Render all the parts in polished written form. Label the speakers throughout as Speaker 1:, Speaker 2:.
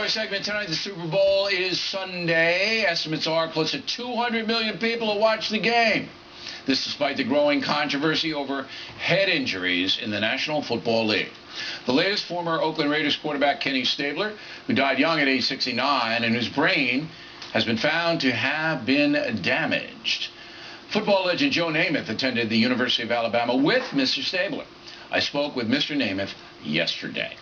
Speaker 1: our segment tonight. The Super Bowl is Sunday. Estimates are close to 200 million people will watch the game. This despite the growing controversy over head injuries in the National Football League. The latest, former Oakland Raiders quarterback Kenny Stabler, who died young at age 69 and whose brain has been found to have been damaged. Football legend Joe Namath attended the University of Alabama with Mr. Stabler. I spoke with Mr. Namath yesterday.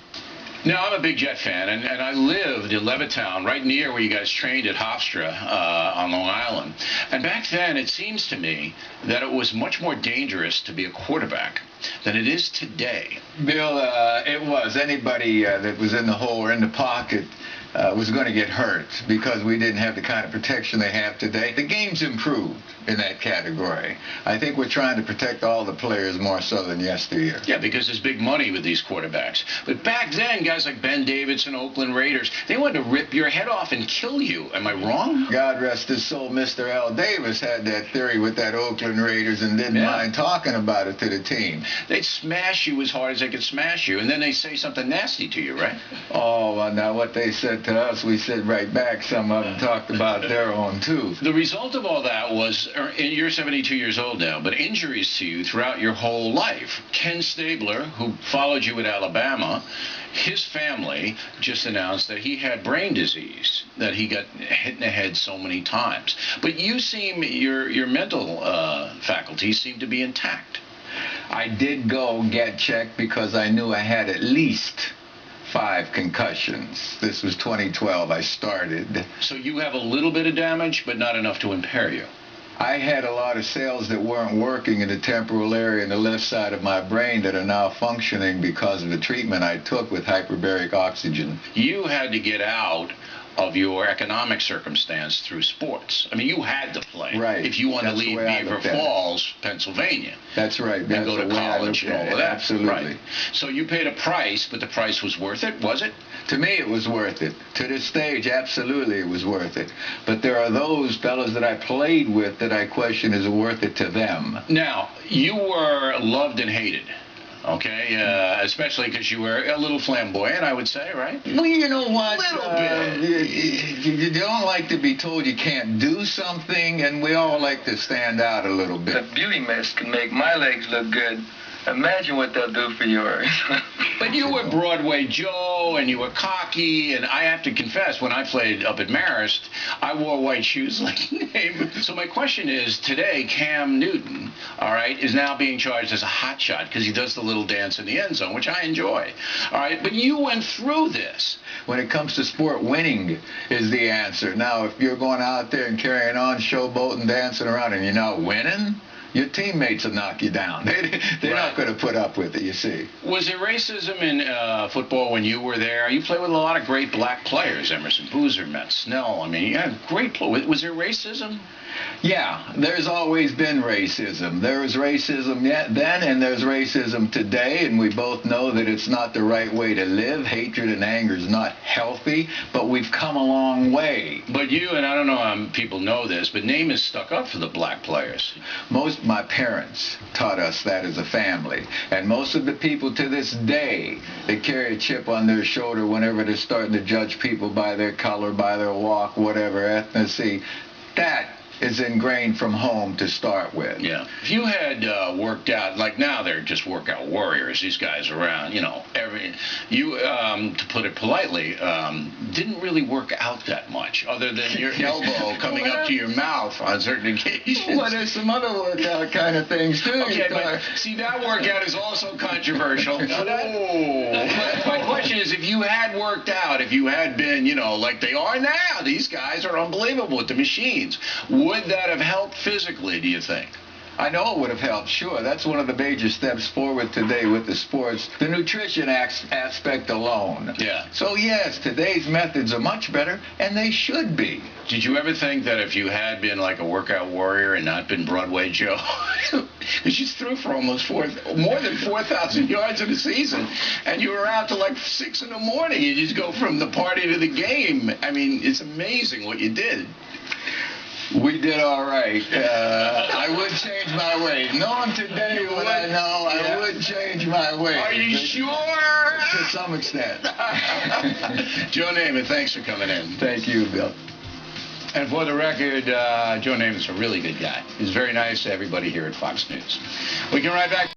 Speaker 1: Now, I'm a big Jet fan, and I lived in Levittown, right near where you guys trained at Hofstra on Long Island. And back then, it seems to me that it was much more dangerous to be a quarterback than it is today.
Speaker 2: Bill, it was. Anybody that was in the hole or in the pocket was going to get hurt because we didn't have the kind of protection they have today. The game's improved in that category. I think we're trying to protect all the players more so than yesteryear.
Speaker 1: Yeah, because there's big money with these quarterbacks. But back then, guys like Ben Davidson, Oakland Raiders, they wanted to rip your head off and kill you. Am I wrong?
Speaker 2: God rest his soul, Mr. L. Davis had that theory with that Oakland Raiders and didn't mind talking about it to the team.
Speaker 1: They'd smash you as hard as they could smash you, and then they say something nasty to you, right?
Speaker 2: Oh, well, now what they said to us, we said right back. Some of them talked about their own, too.
Speaker 1: The result of all that was, you're 72 years old now, but injuries to you throughout your whole life. Ken Stabler, who followed you at Alabama, his family just announced that he had brain disease, that he got hit in the head so many times. But you seem, your mental faculties seem to be intact.
Speaker 2: I did go get checked because I knew I had at least 5 concussions. This was 2012 I started.
Speaker 1: So you have a little bit of damage, but not enough to impair you.
Speaker 2: I had a lot of cells that weren't working in the temporal area in the left side of my brain that are now functioning because of the treatment I took with hyperbaric oxygen.
Speaker 1: You had to get out of your economic circumstance through sports. I mean, you had to play.
Speaker 2: Right.
Speaker 1: If you want to leave Beaver Falls, Pennsylvania.
Speaker 2: That's right. That's
Speaker 1: and go to college and all that.
Speaker 2: Absolutely.
Speaker 1: Right. So you paid a price, but the price was worth it, was it?
Speaker 2: To me, it was worth it. To this stage, absolutely, it was worth it. But there are those fellas that I played with that I question is it worth it to them.
Speaker 1: Now, you were loved and hated. Okay, especially because you were a little flamboyant, I would say, right?
Speaker 2: Well, you know what?
Speaker 1: A little bit.
Speaker 2: You don't like to be told you can't do something, and we all like to stand out a little bit.
Speaker 3: The beauty mist can make my legs look good. Imagine what they'll do for yours.
Speaker 1: But you were Broadway Joe, and you were cocky, and I have to confess, when I played up at Marist, I wore white shoes like name. So my question is, today, Cam Newton, all right, is now being charged as a hotshot because he does the little dance in the end zone, which I enjoy. All right, but you went through this.
Speaker 2: When it comes to sport, winning is the answer. Now, if you're going out there and carrying on, showboating, dancing around, and you're not winning, your teammates will knock you down. They're not going to put up with it, you see.
Speaker 1: Was there racism in football when you were there? You played with a lot of great black players, Emerson Boozer, Matt Snell. I mean, you had great players. Was there racism?
Speaker 2: Yeah, there's always been racism. There was racism then and there's racism today, and we both know that it's not the right way to live. Hatred and anger is not healthy, but we've come a long way.
Speaker 1: But you, and I don't know how people know this, but Namath stuck up for the black players.
Speaker 2: Most of my parents taught us that as a family, and most of the people to this day that carry a chip on their shoulder whenever they're starting to judge people by their color, by their walk, whatever ethnicity, that is ingrained from home to start with.
Speaker 1: Yeah. If you had worked out, like now they're just workout warriors, these guys around, you know, to put it politely, didn't really work out that much, other than your elbow coming up to your mouth on certain occasions.
Speaker 2: Well, there's some other workout kind of things, too.
Speaker 1: Okay, but see, that workout is also controversial. My question is, if you had worked out, if you had been, you know, like they are now, these guys are unbelievable with the machines, would that have helped physically, do you think?
Speaker 2: I know it would have helped, sure. That's one of the major steps forward today with the sports, the nutrition aspect alone.
Speaker 1: Yeah.
Speaker 2: So, yes, today's methods are much better, and they should be.
Speaker 1: Did you ever think that if you had been like a workout warrior and not been Broadway Joe, because you threw for almost more than 4,000 yards in a season, and you were out till like 6 in the morning, you just go from the party to the game. I mean, it's amazing what you did.
Speaker 2: We did all right. I would change my ways. Knowing today what I know, I would change my ways.
Speaker 1: Are you sure?
Speaker 2: to some extent.
Speaker 1: Joe Namath, thanks for coming in.
Speaker 2: Thank you, Bill.
Speaker 1: And for the record, Joe Namath's a really good guy. He's very nice to everybody here at Fox News. We can ride back.